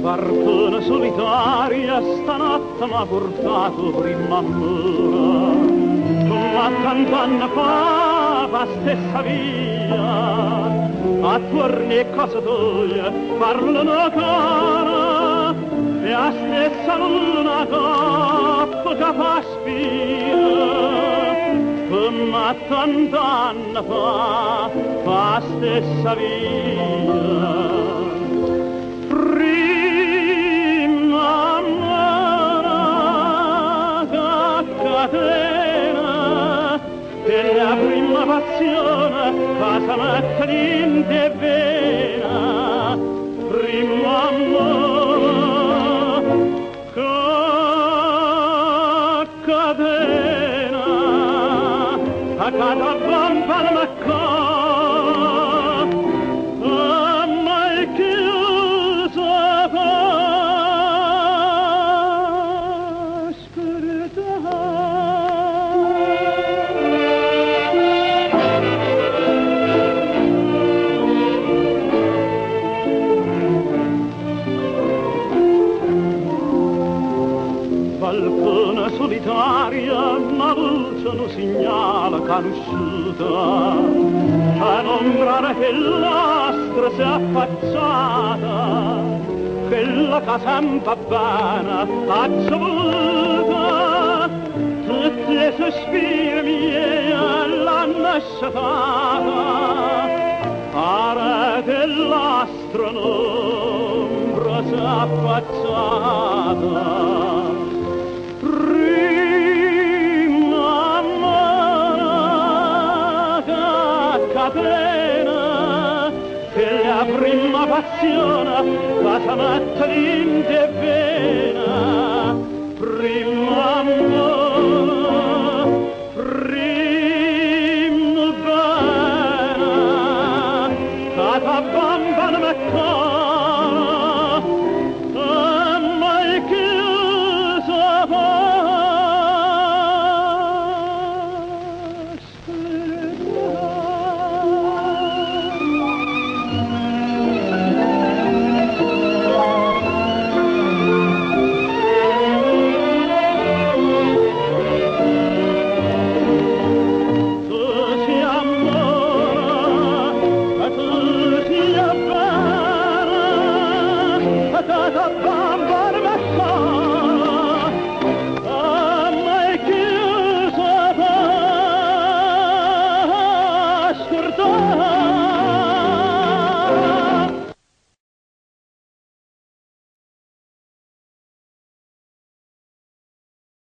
Barcona solitaria stanotte m'ha portato prima a mura, come tant'anni fa, la stessa via, attorno e cosa toglie, parlano cara, e la stessa luna coppa che fa spia, come tant'anni fa, la stessa via. E la prima passione cosa mette l'inte e vena, prima amore che catena, a cada bamba non a mai chiuso balcona solitaria, una luce non segnala che è uscita, un'ombra che l'astra si è affacciata, quella che sempre bene ha saputa, tutti i sospiri miei l'hanno asciugata, pare che l'astra un'ombra si è affacciata. Catena, che la prima passione cosa mette l'inte e vena, prima amore, prima bene, cada bamba non mi cara, e mai chiuso da